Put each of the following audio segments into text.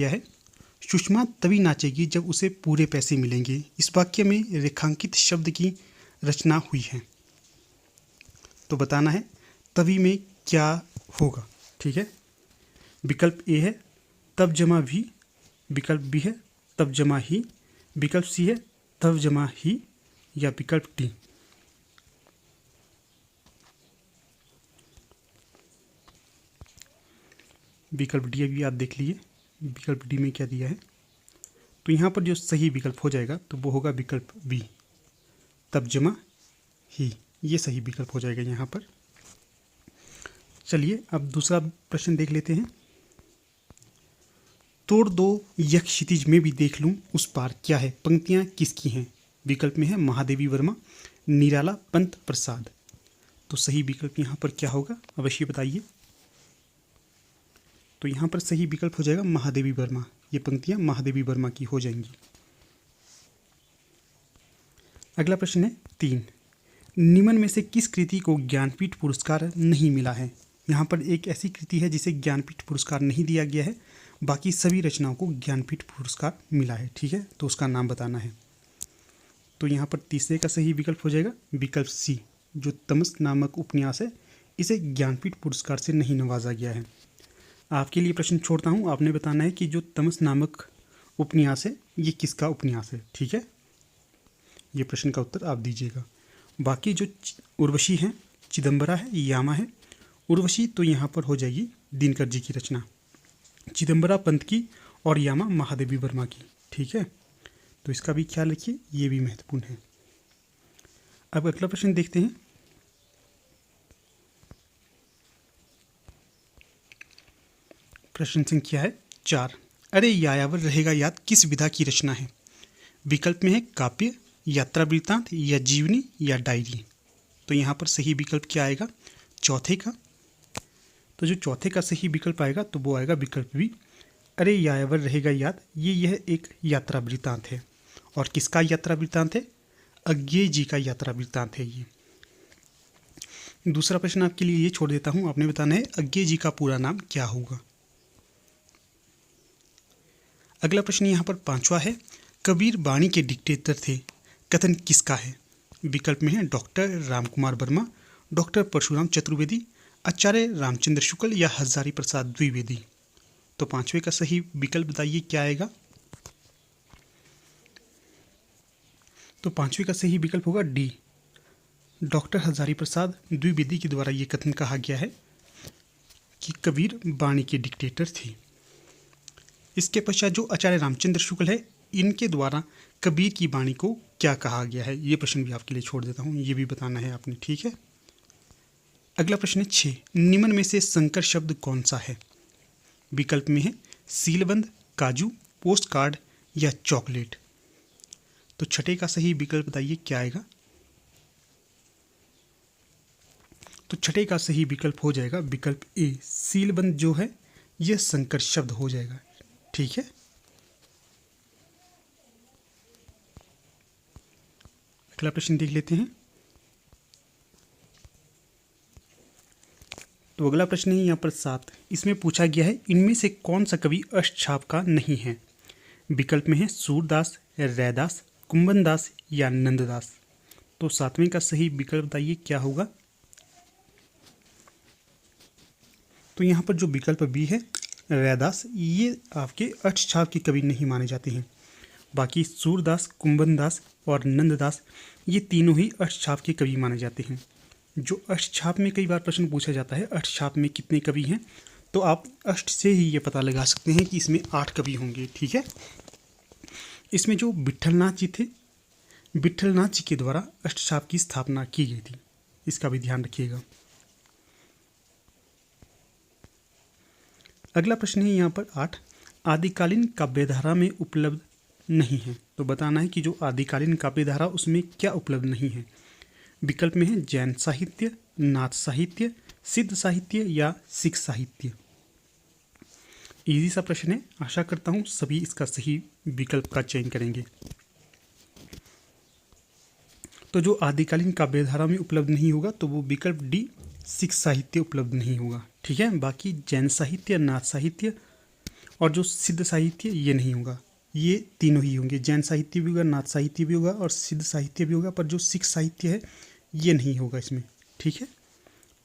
यह है, सुषमा तभी नाचेगी जब उसे पूरे पैसे मिलेंगे। इस वाक्य में रेखांकित शब्द की रचना हुई है। तो बताना है तभी में क्या होगा। ठीक है, विकल्प ए है तब जमा भी, विकल्प बी है तब जमा ही, विकल्प सी है तब जमा ही, या विकल्प डी। विकल्प डी अभी आप देख लीजिए, विकल्प डी में क्या दिया है। तो यहाँ पर जो सही विकल्प हो जाएगा तो वो होगा विकल्प बी, तब जमा ही। ये सही विकल्प हो जाएगा यहाँ पर। चलिए अब दूसरा प्रश्न देख लेते हैं। तोड़ दो यह क्षितिज में भी देख लूं उस पार क्या है, पंक्तियां किसकी हैं। विकल्प में है महादेवी वर्मा, निराला, पंत प्रसाद। तो सही विकल्प यहाँ पर क्या होगा अवश्य बताइए। तो यहाँ पर सही विकल्प हो जाएगा महादेवी वर्मा। ये पंक्तियां महादेवी वर्मा की हो जाएंगी। अगला प्रश्न है 3, निम्न में से किस कृति को ज्ञानपीठ पुरस्कार नहीं मिला है। यहाँ पर एक ऐसी कृति है जिसे ज्ञानपीठ पुरस्कार नहीं दिया गया है, बाकी सभी रचनाओं को ज्ञानपीठ पुरस्कार मिला है। ठीक है, तो उसका नाम बताना है। तो यहाँ पर तीसरे का सही विकल्प हो जाएगा विकल्प सी, जो तमस नामक उपन्यास है इसे ज्ञानपीठ पुरस्कार से नहीं नवाजा गया है। आपके लिए प्रश्न छोड़ता हूँ, आपने बताना है कि जो तमस नामक उपन्यास है ये किसका उपन्यास है। ठीक है, ये प्रश्न का उत्तर आप दीजिएगा। बाकी जो उर्वशी है, चिदम्बरा है, यामा है। उर्वशी तो यहाँ पर हो जाएगी दिनकर जी की रचना, चिदम्बरा पंत की और यामा महादेवी वर्मा की। ठीक है, तो इसका भी ख्याल रखिए, ये भी महत्वपूर्ण है। अब अगला प्रश्न देखते हैं। प्रश्न संख्या है 4, अरे यायावर रहेगा याद किस विधा की रचना है। विकल्प में है काव्य, यात्रा वृत्तांत, या जीवनी, या डायरी। तो यहाँ पर सही विकल्प क्या आएगा चौथे का। तो जो चौथे का सही विकल्प आएगा तो वो आएगा विकल्प बी, अरे यायावर रहेगा याद। यह एक यात्रा वृत्तांत है। और किसका यात्रा वृत्तांत है, अज्ञेय जी का यात्रा वृत्तांत है ये। दूसरा प्रश्न आपके लिए ये छोड़ देता हूँ, आपने बताना है अज्ञेय जी का पूरा नाम क्या होगा। अगला प्रश्न यहाँ पर 5वां है, कबीर वाणी के डिक्टेटर थे, कथन किसका है। विकल्प में है डॉक्टर रामकुमार वर्मा, डॉक्टर परशुराम चतुर्वेदी, आचार्य रामचंद्र शुक्ल, या हजारी प्रसाद द्विवेदी। तो 5वें का सही विकल्प बताइए क्या आएगा। तो 5वें का सही विकल्प होगा डी, डॉक्टर हजारी प्रसाद द्विवेदी के द्वारा ये कथन कहा गया है कि कबीर वाणी के डिक्टेटर थे। इसके पश्चात जो आचार्य रामचंद्र शुक्ल है, इनके द्वारा कबीर की वाणी को क्या कहा गया है, ये प्रश्न भी आपके लिए छोड़ देता हूँ, ये भी बताना है आपने। ठीक है, अगला प्रश्न है 6, निम्न में से संकर शब्द कौन सा है। विकल्प में है सीलबंद, काजू, पोस्ट कार्ड, या चॉकलेट। तो छठे का सही विकल्प बताइए क्या आएगा। तो छठे का सही विकल्प हो जाएगा विकल्प ए, सीलबंद जो है यह संकर शब्द हो जाएगा। ठीक है, अगला प्रश्न देख लेते हैं। तो अगला प्रश्न है यहाँ पर 7, इसमें पूछा गया है इनमें से कौन सा कवि अष्टछाप का नहीं है। विकल्प में है सूरदास, रैदास, कुंभनदास, या नंददास। तो 7वें का सही विकल्प बताइए क्या होगा। तो यहाँ पर जो विकल्प बी है रैदास, ये आपके अष्टछाप के कवि नहीं माने जाते हैं। बाकी सूरदास, कुंभनदास और नंददास ये तीनों ही अष्टछाप के कवि माने जाते हैं। जो अष्टछाप में कई बार प्रश्न पूछा जाता है अष्टछाप में कितने कवि हैं, तो आप अष्ट से ही ये पता लगा सकते हैं कि इसमें 8 कवि होंगे। ठीक है, इसमें जो विट्ठलनाथ जी थे, विट्ठलनाथ जी के द्वारा अष्टछाप की स्थापना की गई थी, इसका भी ध्यान रखिएगा। अगला प्रश्न है यहाँ पर 8, आदिकालीन काव्यधारा में उपलब्ध नहीं है। तो बताना है कि जो आदिकालीन काव्यधारा उसमें क्या उपलब्ध नहीं है। विकल्प में है जैन साहित्य, नाथ साहित्य, सिद्ध साहित्य, या सिख साहित्य। इजी सा प्रश्न है, आशा करता हूँ सभी इसका सही विकल्प का चयन करेंगे। तो जो आदिकालीन काव्यधारा में उपलब्ध नहीं होगा तो वो विकल्प डी, सिख साहित्य उपलब्ध नहीं होगा। ठीक है, बाकी जैन साहित्य, नाथ साहित्य और जो सिद्ध साहित्य ये नहीं होगा, ये तीनों ही होंगे। जैन साहित्य भी होगा, नाथ साहित्य भी होगा और सिद्ध साहित्य भी होगा, पर जो सिख साहित्य है ये नहीं होगा इसमें। ठीक है,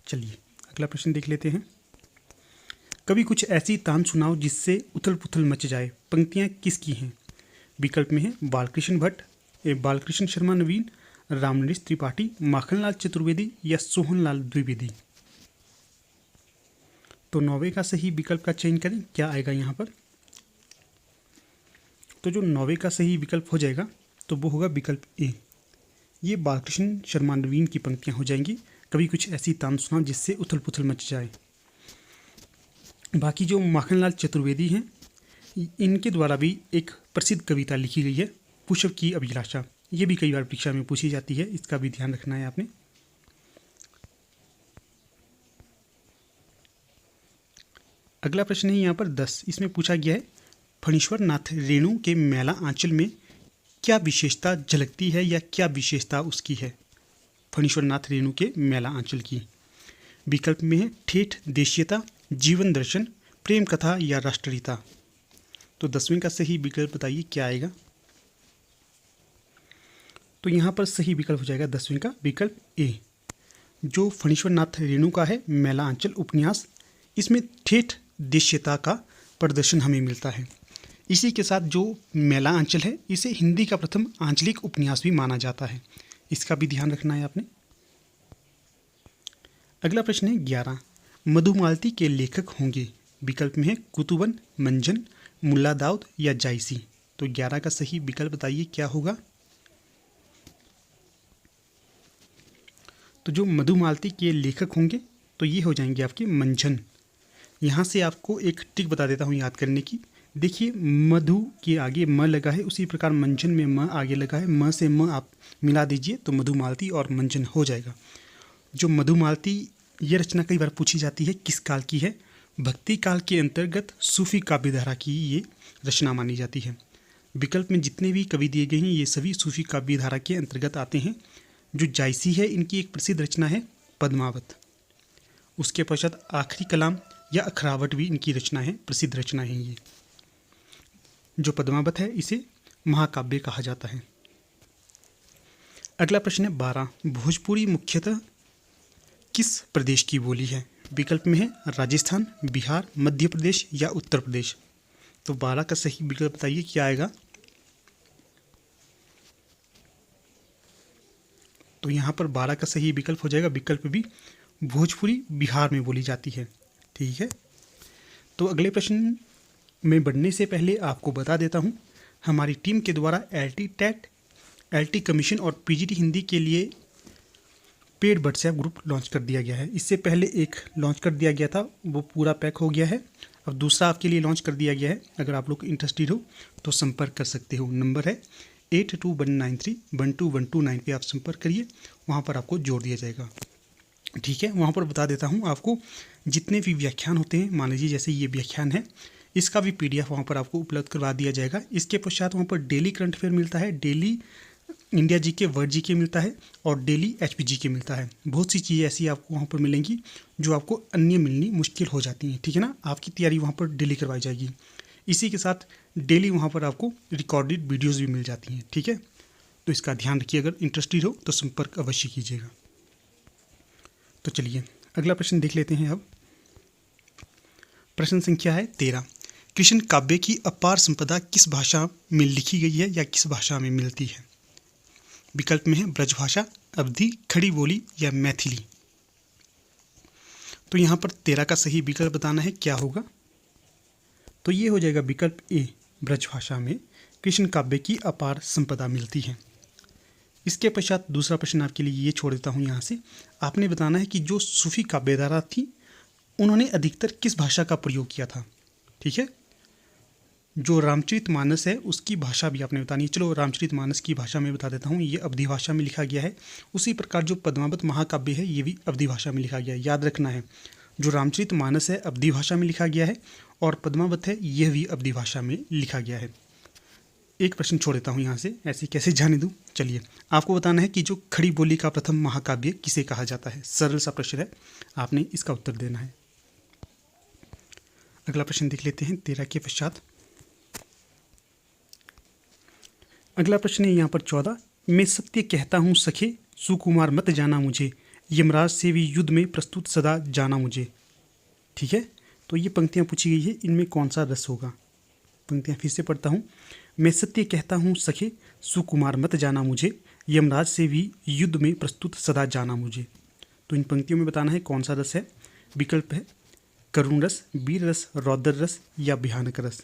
चलिए अगला प्रश्न देख लेते हैं। कभी कुछ ऐसी तान सुनाओ जिससे उथल पुथल मच जाए। पंक्तियाँ किसकी हैं? विकल्प में है बालकृष्ण भट्ट, बालकृष्ण शर्मा नवीन, रामनरेश त्रिपाठी, माखनलाल चतुर्वेदी या सोहनलाल द्विवेदी। तो 9वें का सही विकल्प का चयन करें, क्या आएगा यहाँ पर? तो जो 9वें का सही विकल्प हो जाएगा तो वो होगा विकल्प ए। ये बालकृष्ण शर्मा नवीन की पंक्तियाँ हो जाएंगी। कभी कुछ ऐसी तान सुनाओ जिससे उथल पुथल मच जाए। बाकी जो माखनलाल चतुर्वेदी हैं, इनके द्वारा भी एक प्रसिद्ध कविता लिखी गई है, पुष्प की अभिलाषा। ये भी कई बार परीक्षा में पूछी जाती है, इसका भी ध्यान रखना है आपने। अगला प्रश्न है यहाँ पर 10। इसमें पूछा गया है फणीश्वर नाथ रेणु के मैला आंचल में क्या विशेषता झलकती है या क्या विशेषता उसकी है? फणीश्वर नाथ रेणु के मैला आंचल की। विकल्प में है ठेठ देशीयता, जीवन दर्शन, प्रेम कथा या राष्ट्रीयता। तो 10वें का सही विकल्प बताइए क्या आएगा? तो यहाँ पर सही विकल्प हो जाएगा 10वें का विकल्प ए। जो फणीश्वर नाथ रेणु का है मैला आंचल उपन्यास, इसमें ठेठ देशीयता का प्रदर्शन हमें मिलता है। इसी के साथ जो मैला आंचल है इसे हिंदी का प्रथम आंचलिक उपन्यास भी माना जाता है, इसका भी ध्यान रखना है आपने। अगला प्रश्न है 11। मधुमालती के लेखक होंगे। विकल्प में है कुतुबन, मंजन, मुल्ला दाऊद या जायसी। तो 11 का सही विकल्प बताइए क्या होगा? तो जो मधुमालती के लेखक होंगे तो ये हो जाएंगे आपके मंजन। यहाँ से आपको एक ट्रिक बता देता हूँ याद करने की। देखिए मधु के आगे म लगा है, उसी प्रकार मंजन में म आगे लगा है, म से म आप मिला दीजिए तो मधुमालती और मंजन हो जाएगा। जो मधुमालती ये रचना कई बार पूछी जाती है किस काल की है? भक्ति काल के अंतर्गत सूफी काव्यधारा की ये रचना मानी जाती है। विकल्प में जितने भी कवि दिए गए हैं ये सभी सूफी काव्यधारा के अंतर्गत आते हैं। जो जायसी है इनकी एक प्रसिद्ध रचना है पद्मावत। उसके पश्चात आखिरी कलाम या अखरावट भी इनकी रचना है, प्रसिद्ध रचना है ये। जो पद्मावत है इसे महाकाव्य कहा जाता है। अगला प्रश्न है 12। भोजपुरी मुख्यतः किस प्रदेश की बोली है? विकल्प में है राजस्थान, बिहार, मध्य प्रदेश या उत्तर प्रदेश। तो 12 का सही विकल्प बताइए क्या आएगा? तो यहाँ पर 12 का सही विकल्प हो जाएगा विकल्प भी, भोजपुरी बिहार में बोली जाती है। ठीक है, तो अगले प्रश्न में बढ़ने से पहले आपको बता देता हूँ हमारी टीम के द्वारा LT टेट, LT कमीशन और PGT हिंदी के लिए पेड व्हाट्सएप ग्रुप लॉन्च कर दिया गया है। इससे पहले एक लॉन्च कर दिया गया था, वो पूरा पैक हो गया है। अब दूसरा आपके लिए लॉन्च कर दिया गया है। अगर आप लोग इंटरेस्टेड हो तो संपर्क कर सकते हो। नंबर है 8219312129 पे आप संपर्क करिए, वहाँ पर आपको जोड़ दिया जाएगा। ठीक है, वहाँ पर बता देता हूँ आपको जितने भी व्याख्यान होते हैं, मान लीजिए जैसे ये व्याख्यान है, इसका भी PDF वहाँ पर आपको उपलब्ध करवा दिया जाएगा। इसके पश्चात वहाँ पर डेली करंट अफेयर मिलता है, daily India GK, world GK मिलता है और डेली HP GK मिलता है। बहुत सी चीज़ें ऐसी आपको वहाँ पर मिलेंगी जो आपको अन्य मिलनी मुश्किल हो जाती हैं। ठीक है ना, आपकी तैयारी वहाँ पर डेली करवाई जाएगी। इसी के साथ डेली वहाँ पर आपको रिकॉर्डेड वीडियोज़ भी मिल जाती हैं। ठीक है, तो इसका ध्यान रखिए। अगर इंटरेस्टेड हो तो संपर्क अवश्य कीजिएगा। तो चलिए अगला प्रश्न देख लेते हैं। अब प्रश्न संख्या है 13। कृष्ण काव्य की अपार संपदा किस भाषा में लिखी गई है या किस भाषा में मिलती है? विकल्प में है ब्रजभाषा, अवधी, खड़ी बोली या मैथिली। तो यहाँ पर 13 का सही विकल्प बताना है क्या होगा? तो ये हो जाएगा विकल्प ए, ब्रजभाषा में कृष्ण काव्य की अपार संपदा मिलती है। इसके पश्चात दूसरा प्रश्न आपके लिए ये छोड़ देता हूँ यहाँ से। आपने बताना है कि जो सूफी काव्यधारा थी उन्होंने अधिकतर किस भाषा का प्रयोग किया था। ठीक है, जो रामचरितमानस है उसकी भाषा भी आपने बतानी है। चलो रामचरितमानस की भाषा में बता देता हूँ, ये अवधी भाषा में लिखा गया है। उसी प्रकार जो पद्मावत महाकाव्य है ये भी अवधी भाषा में लिखा गया है। याद रखना है, जो रामचरितमानस है अवधी भाषा में लिखा गया है और पद्मावत है यह भी अवधी भाषा में लिखा गया है। एक प्रश्न छोड़ देता हूँ यहाँ से, ऐसे कैसे जाने दूँ। चलिए आपको बताना है कि जो खड़ी बोली का प्रथम महाकाव्य किसे कहा जाता है। सरल सा प्रश्न है, आपने इसका उत्तर देना है। अगला प्रश्न देख लेते हैं 13 के पश्चात। अगला प्रश्न है यहाँ पर 14। मैं सत्य कहता हूँ सखे, सुकुमार मत जाना मुझे, यमराज से भी युद्ध में प्रस्तुत सदा जाना मुझे। ठीक है, तो ये पंक्तियाँ पूछी गई है, इनमें कौन सा रस होगा। पंक्तियाँ फिर से पढ़ता हूँ। मैं सत्य कहता हूँ सखे, सुकुमार मत जाना मुझे, यमराज से भी युद्ध में प्रस्तुत सदा जाना मुझे। तो इन पंक्तियों में बताना है कौन सा रस है। विकल्प है करुण रस, वीर रस, रौद्र रस या भयानक रस।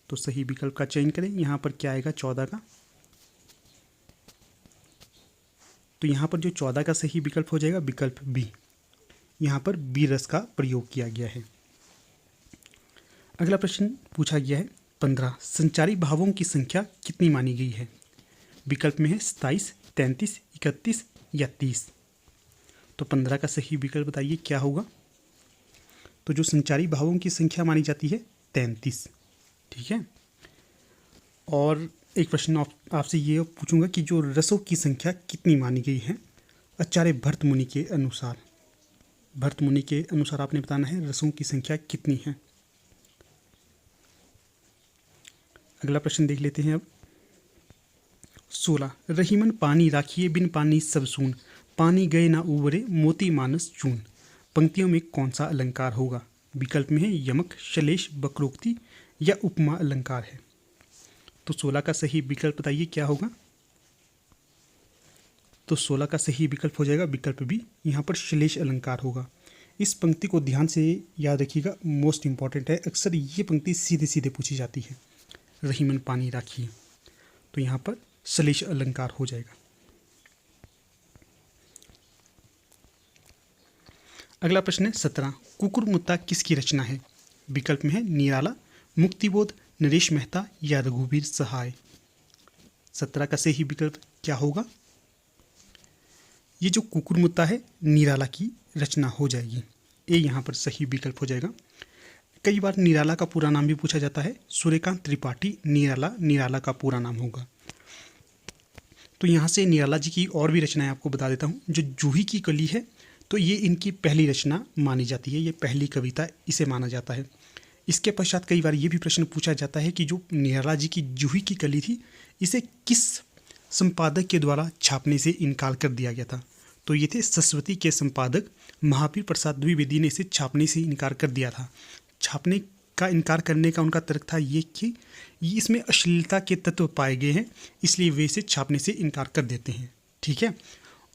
तो सही विकल्प का चयन करें। यहाँ पर क्या आएगा 14 का। तो यहाँ पर जो 14 का सही विकल्प हो जाएगा विकल्प बी। यहाँ पर वीर रस का प्रयोग किया गया है। अगला प्रश्न पूछा गया है 15। संचारी भावों की संख्या कितनी मानी गई है। विकल्प में है 27, 33, 31 या 30। तो 15 का सही विकल्प बताइए क्या होगा। तो जो संचारी भावों की संख्या मानी जाती है 33। ठीक है, और एक प्रश्न आपसे ये पूछूंगा कि जो रसों की संख्या कितनी मानी गई है आचार्य भरत मुनि के अनुसार। भरत मुनि के अनुसार आपने बताना है रसों की संख्या कितनी है। अगला प्रश्न देख लेते हैं अब 16। रहीमन पानी राखिए बिन पानी सब सून, पानी गए ना उबरे मोती मानस चून। पंक्तियों में कौन सा अलंकार होगा। विकल्प में है यमक, श्लेष, वक्रोक्ति या उपमा अलंकार है। तो 16 का सही विकल्प बताइए क्या होगा। तो 16 का सही विकल्प हो जाएगा विकल्प बी। यहाँ पर श्लेष अलंकार होगा। इस पंक्ति को ध्यान से याद रखिएगा, मोस्ट इंपॉर्टेंट है। अक्सर ये पंक्ति सीधे सीधे पूछी जाती है। रहीमन पानी राखिए, तो यहाँ पर श्लेष अलंकार हो जाएगा। अगला प्रश्न है 17। कुकुरमुत्ता किसकी रचना है। विकल्प में है निराला, मुक्तिबोध, नरेश मेहता या रघुवीर सहाय। 17 का सही विकल्प क्या होगा। ये जो कुकुरमुत्ता है निराला की रचना हो जाएगी। ये यहाँ पर सही विकल्प हो जाएगा। कई बार निराला का पूरा नाम भी पूछा जाता है। सूर्यकांत त्रिपाठी निराला का पूरा नाम होगा। तो यहाँ से निराला जी की और भी रचनाएं आपको बता देता हूँ। जो जूही की कली है, तो ये इनकी पहली रचना मानी जाती है। ये पहली कविता इसे माना जाता है। इसके पश्चात कई बार ये भी प्रश्न पूछा जाता है कि जो निराला जी की जूही की कली थी, इसे किस संपादक के द्वारा छापने से इनकार कर दिया गया था। तो ये थे सरस्वती के संपादक महावीर प्रसाद द्विवेदी ने इसे छापने से इनकार कर दिया था। छापने का इनकार करने का उनका तर्क था ये कि इसमें अश्लीलता के तत्व पाए गए हैं, इसलिए वे इसे छापने से इनकार कर देते हैं। ठीक है,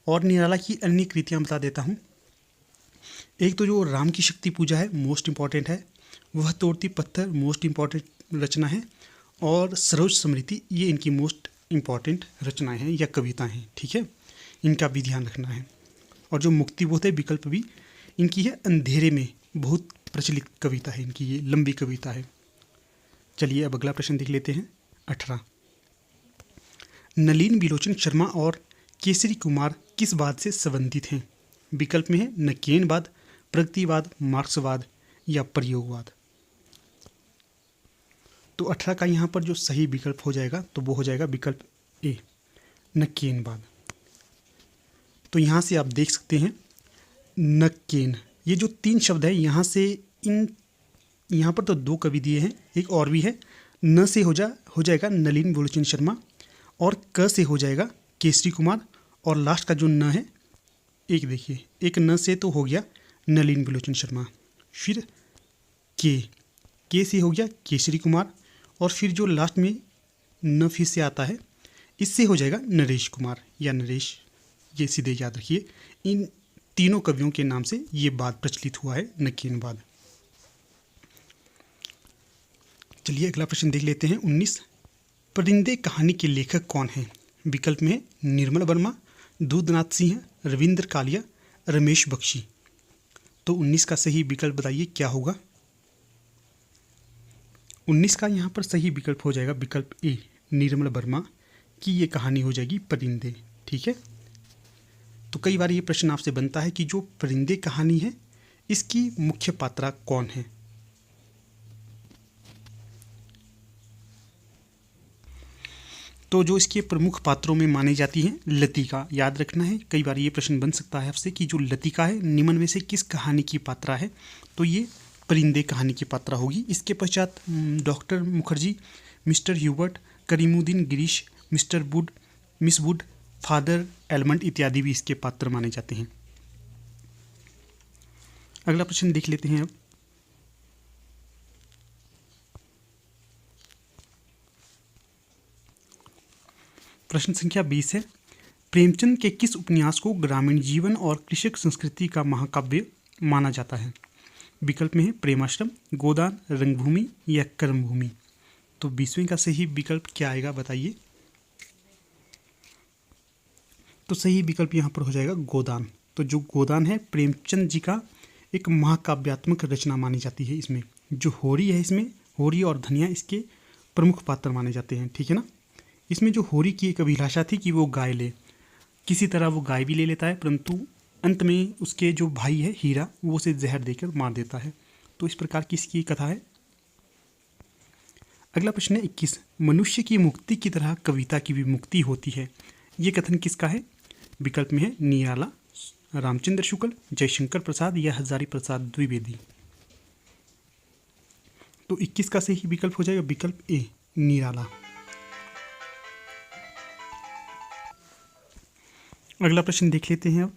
और निराला की अन्य कृतियाँ बता देता हूँ। एक तो जो राम की शक्ति पूजा है, मोस्ट इम्पॉर्टेंट है। वह तोड़ती पत्थर मोस्ट इम्पॉर्टेंट रचना है। और सरोज स्मृति, ये इनकी मोस्ट इम्पॉर्टेंट रचनाएं हैं या कविताएं हैं। ठीक है, इनका भी ध्यान रखना है। और जो मुक्तिबोध है विकल्प भी इनकी है। अंधेरे में बहुत प्रचलित कविता है इनकी, ये लंबी कविता है। चलिए अब अगला प्रश्न देख लेते हैं 18। नलिन विलोचन शर्मा और केसरी कुमार किस वाद से संबंधित हैं। विकल्प में है नकेनवाद, प्रगतिवाद, मार्क्सवाद या प्रयोगवाद। तो 18 का यहाँ पर जो सही विकल्प हो जाएगा तो वो हो जाएगा विकल्प ए, नकेनवाद। तो यहाँ से आप देख सकते हैं नकेन, ये जो 3 शब्द है यहाँ से यहाँ पर तो 2 कवि दिए हैं, एक और भी है। न से हो जाएगा नलिन विलोचन शर्मा, और क से हो जाएगा केसरी कुमार, और लास्ट का जो न है, एक देखिए, एक न से तो हो गया नलिन विलोचन शर्मा, फिर के से हो गया केसरी कुमार, और फिर जो लास्ट में न फिर से आता है, इससे हो जाएगा नरेश कुमार या नरेश। ये सीधे याद रखिए, इन तीनों कवियों के नाम से ये वाद प्रचलित हुआ है, नकेनवाद। चलिए अगला प्रश्न देख लेते हैं 19। परिंदे कहानी के लेखक कौन हैं। विकल्प में है निर्मल वर्मा, दूधनाथ सिंह, रविंद्र कालिया, रमेश बख्शी। तो 19 का सही विकल्प बताइए क्या होगा। 19 का यहाँ पर सही विकल्प हो जाएगा विकल्प ए, निर्मल वर्मा की ये कहानी हो जाएगी परिंदे। ठीक है, तो कई बार ये प्रश्न आपसे बनता है कि जो परिंदे कहानी है इसकी मुख्य पात्रा कौन है। तो जो इसके प्रमुख पात्रों में मानी जाती हैं लतिका, याद रखना है। कई बार ये प्रश्न बन सकता है आपसे कि जो लतिका है निम्न में से किस कहानी की पात्रा है। तो ये परिंदे कहानी की पात्रा होगी। इसके पश्चात doctor Mukherjee, mister Hubert, Karimuddin Girish, mister would, miss would, father almond इत्यादि भी इसके पात्र माने जाते हैं। अगला प्रश्न देख लेते हैं अब। प्रश्न संख्या 20 है, प्रेमचंद के किस उपन्यास को ग्रामीण जीवन और कृषक संस्कृति का महाकाव्य माना जाता है? विकल्प में है प्रेमाश्रम, गोदान, रंगभूमि या कर्मभूमि। तो 20वें का सही विकल्प क्या आएगा बताइए। तो सही विकल्प यहाँ पर हो जाएगा गोदान। तो जो गोदान है प्रेमचंद जी का एक महाकाव्यात्मक रचना मानी जाती है। इसमें जो होरी है, इसमें होरी और धनिया इसके प्रमुख पात्र माने जाते हैं, ठीक है ना। इसमें जो होरी की एक अभिलाषा थी कि वो गाय ले, किसी तरह वो गाय भी ले लेता है, परंतु अंत में उसके जो भाई है हीरा वो उसे जहर देकर मार देता है। तो इस प्रकार की इसकी कथा है। अगला प्रश्न है 21, मनुष्य की मुक्ति की तरह कविता की भी मुक्ति होती है, ये कथन किसका है? विकल्प में है निराला, रामचंद्र शुक्ल, जयशंकर प्रसाद या हजारी प्रसाद द्विवेदी। तो 21 का सही विकल्प हो जाएगा विकल्प ए, निराला। अगला प्रश्न देख लेते हैं अब।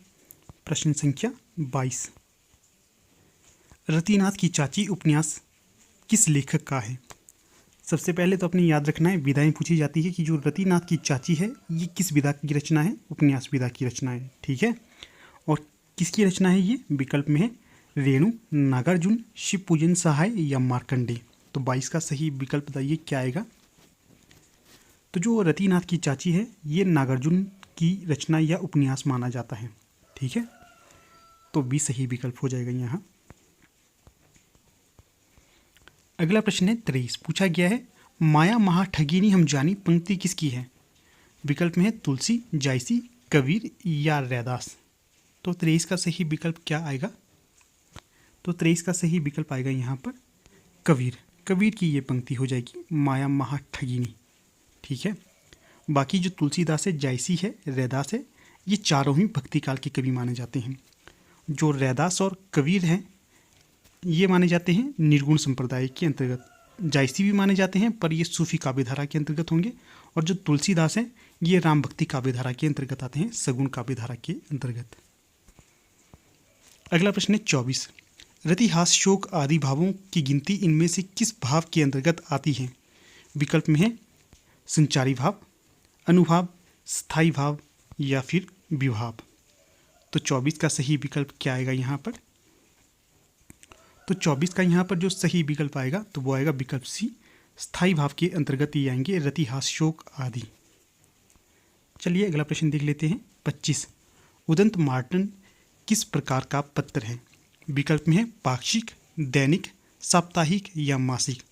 प्रश्न संख्या 22, रतिनाथ की चाची उपन्यास किस लेखक का है? सबसे पहले तो अपने याद रखना है, विधाएं पूछी जाती है कि जो रतिनाथ की चाची है ये किस विधा की रचना है? उपन्यास विधा की रचना है, ठीक है। और किसकी रचना है ये? विकल्प में है रेणु, नागार्जुन, शिव पूजन सहाय या मार्कंडे। तो 22 का सही विकल्प बताइए क्या आएगा। तो जो रतिनाथ की चाची है ये नागार्जुन की रचना या उपन्यास माना जाता है, ठीक है। तो 20 सही विकल्प हो जाएगा यहाँ। अगला प्रश्न है 23, पूछा गया है माया महा ठगिनी हम जानी पंक्ति किसकी है? विकल्प में है तुलसी, जायसी, कबीर या रैदास। तो 23 का सही विकल्प क्या आएगा? तो 23 का सही विकल्प आएगा यहाँ पर कबीर। कबीर की ये पंक्ति हो जाएगी माया महा ठगिनी, ठीक है। बाकी जो तुलसीदास है, जायसी है, रैदास है, ये चारों ही भक्ति काल के कवि माने जाते हैं। जो रैदास और कबीर हैं ये माने जाते हैं निर्गुण संप्रदाय के अंतर्गत। जायसी भी माने जाते हैं पर ये सूफी काव्यधारा के अंतर्गत होंगे। और जो तुलसीदास हैं ये राम भक्ति काव्यधारा के अंतर्गत आते हैं, सगुण काव्यधारा के अंतर्गत। अगला प्रश्न है 24, रतिहास, शोक आदि भावों की गिनती इनमें से किस भाव के अंतर्गत आती है? विकल्प में है संचारी भाव, अनुभाव, स्थायी भाव या फिर विभाव। तो 24 का सही विकल्प क्या आएगा यहाँ पर? तो 24 का यहाँ पर जो सही विकल्प आएगा तो वो आएगा विकल्प सी, स्थायी भाव के अंतर्गत ये आएंगे रतिहास, शोक आदि। चलिए अगला प्रश्न देख लेते हैं 25, उदंत मार्टन किस प्रकार का पत्र है? विकल्प में है पाक्षिक, दैनिक, साप्ताहिक या मासिक।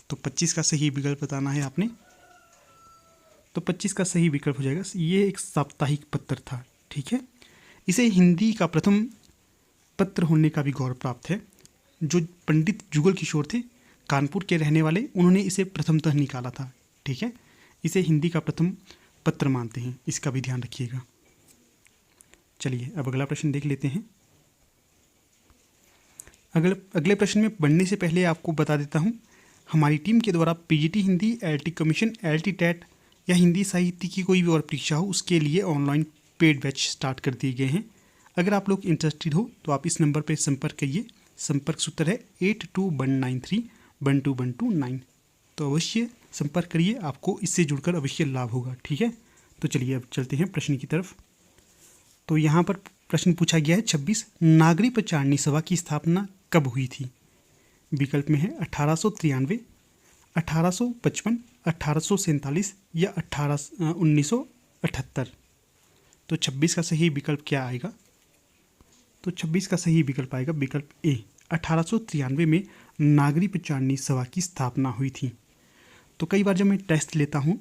तो 25 का सही विकल्प बताना है आपने। तो 25 का सही विकल्प हो जाएगा ये एक साप्ताहिक पत्र था, ठीक है। इसे हिंदी का प्रथम पत्र होने का भी गौरव प्राप्त है। जो पंडित जुगल किशोर थे, कानपुर के रहने वाले, उन्होंने इसे प्रथमतः निकाला था, ठीक है। इसे हिंदी का प्रथम पत्र मानते हैं, इसका भी ध्यान रखिएगा। चलिए अब अगला प्रश्न देख लेते हैं। अगले प्रश्न में बढ़ने से पहले आपको बता देता हूँ, हमारी टीम के द्वारा PGT Hindi, LT commission, LT TET या हिंदी साहित्य की कोई भी और परीक्षा हो उसके लिए ऑनलाइन पेड बैच स्टार्ट कर दिए गए हैं। अगर आप लोग इंटरेस्टेड हो तो आप इस नंबर पर संपर्क करिए। संपर्क सूत्र है 8219312129। तो अवश्य संपर्क करिए, आपको इससे जुड़कर अवश्य लाभ होगा, ठीक है। तो चलिए अब चलते हैं प्रश्न की तरफ। तो यहाँ पर प्रश्न पूछा गया है 26, नागरी प्रचारणी सभा की स्थापना कब हुई थी? विकल्प में है 1893, 1855, 1847 या 1978। तो 26 का सही विकल्प क्या आएगा? तो 26 का सही विकल्प आएगा विकल्प ए, 1893 में नागरी प्रचारणी सभा की स्थापना हुई थी। तो कई बार जब मैं टेस्ट लेता हूँ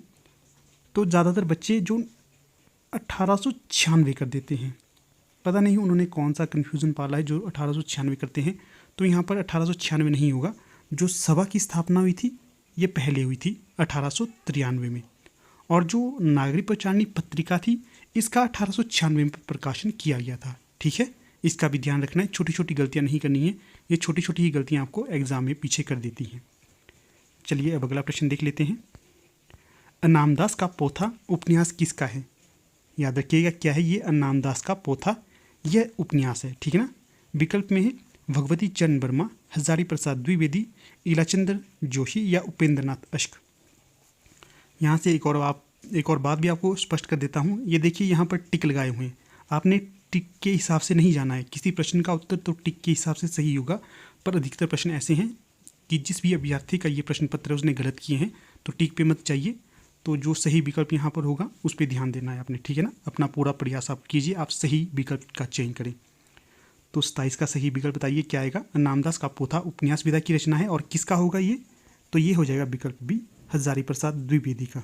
तो ज़्यादातर बच्चे जो 1896 कर देते हैं, पता नहीं उन्होंने कौन सा कन्फ्यूज़न पाला है जो 1896 करते हैं। तो यहाँ पर 1896 नहीं होगा, जो सभा की स्थापना हुई थी ये पहले हुई थी 1893 में। और जो नागरिक प्रचारणी पत्रिका थी इसका 1896 में प्रकाशन किया गया था, ठीक है। इसका भी ध्यान रखना है, छोटी छोटी गलतियाँ नहीं करनी है ये छोटी छोटी ही गलतियाँ आपको एग्जाम में पीछे कर देती हैं। चलिए अब अगला प्रश्न देख लेते हैं। अन्नामदास का पोथा उपन्यास किसका है? याद रखिएगा क्या है ये अन्नामदास का पोथा, यह उपन्यास है, ठीक है ना। विकल्प में है भगवती चरण वर्मा, हजारी प्रसाद द्विवेदी, इलाचंद्र जोशी या उपेंद्र नाथ अश्क। यहाँ से एक और बात भी आपको स्पष्ट कर देता हूँ। ये देखिए यहाँ पर टिक लगाए हुए हैं, आपने टिक के हिसाब से नहीं जाना है। किसी प्रश्न का उत्तर तो टिक के हिसाब से सही होगा, पर अधिकतर प्रश्न ऐसे हैं कि जिस भी अभ्यर्थी का ये प्रश्न पत्र है उसने गलत किए हैं, तो टिक पे मत जाइए। तो जो सही विकल्प यहाँ पर होगा उस पर ध्यान देना है आपने, ठीक है ना। अपना पूरा प्रयास आप कीजिए, आप सही विकल्प का चयन करें। तो 27 का सही विकल्प बताइए क्या आएगा? अन्नामदास का पोथा उपन्यास विधा की रचना है और किसका होगा ये? तो ये हो जाएगा विकल्प बी, हजारी प्रसाद द्विवेदी का।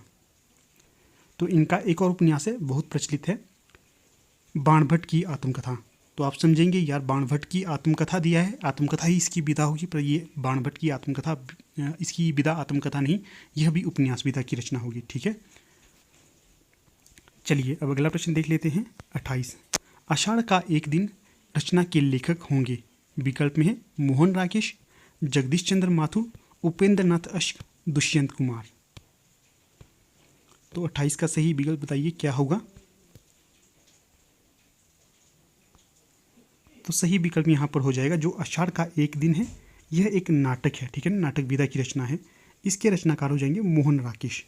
तो इनका एक और उपन्यास है, बहुत प्रचलित है, बाणभट्ट की आत्मकथा। तो आप समझेंगे यार बाणभट्ट की आत्मकथा दिया है, आत्मकथा ही इसकी विधा होगी, पर ये बाणभट्ट की आत्मकथा, इसकी विधा आत्मकथा नहीं, यह भी उपन्यास विधा की रचना होगी, ठीक है। चलिए अब अगला प्रश्न देख लेते हैं। 28, आषाढ़ का एक दिन रचना के लेखक होंगे। विकल्प में है मोहन राकेश, जगदीश चंद्र माथुर, उपेंद्र नाथ अश्क, दुष्यंत कुमार। तो 28 का सही विकल्प बताइए क्या होगा? तो सही विकल्प यहाँ पर हो जाएगा जो आषाढ़ का एक दिन है, यह एक नाटक है, ठीक है ना, नाटक विधा की रचना है। इसके रचनाकार हो जाएंगे मोहन राकेश।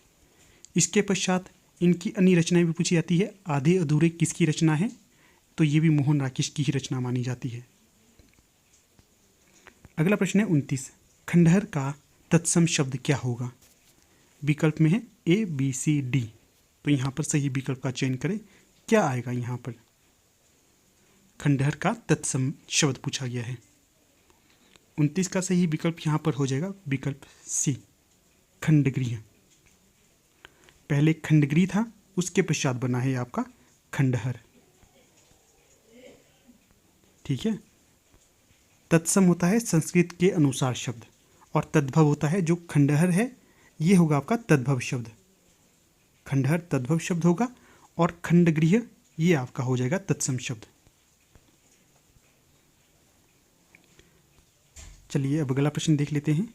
इसके पश्चात इनकी अन्य रचनाएं भी पूछी जाती है। आधे अधूरे किसकी रचना है? तो ये भी मोहन राकेश की ही रचना मानी जाती है। अगला प्रश्न है 29, खंडहर का तत्सम शब्द क्या होगा? विकल्प में है ए बी सी डी। तो यहाँ पर सही विकल्प का चयन करें, क्या आएगा यहाँ पर? खंडहर का तत्सम शब्द पूछा गया है। 29 का सही विकल्प यहाँ पर हो जाएगा विकल्प सी, खंडगृह। पहले खंडगृह था, उसके पश्चात बना है आपका खंडहर, ठीक है। तत्सम होता है संस्कृत के अनुसार शब्द, और तद्भव होता है जो खंडहर है, ये होगा आपका तद्भव शब्द। खंडहर तद्भव शब्द होगा और खंडगृह ये आपका हो जाएगा तत्सम शब्द। चलिए अब अगला प्रश्न देख लेते हैं।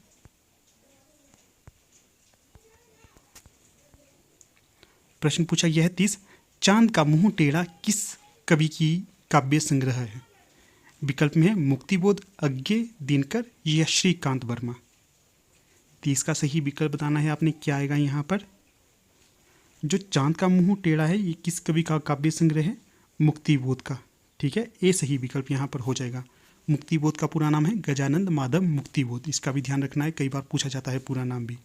प्रश्न पूछा गया है 30, चांद का मुंह टेढ़ा किस कवि की काव्य संग्रह है? विकल्प में है मुक्तिबोध, अज्ञे, दिनकर या श्रीकांत वर्मा। 30 का सही विकल्प बताना है आपने, क्या आएगा यहाँ पर? जो चांद का मुंह टेढ़ा है ये किस कवि का काव्य संग्रह है? मुक्तिबोध का, ठीक है। ए सही विकल्प यहाँ पर हो जाएगा। मुक्तिबोध का पूरा नाम है गजानंद माधव मुक्तिबोध, इसका भी ध्यान रखना है, कई बार पूछा जाता है पूरा नाम भी।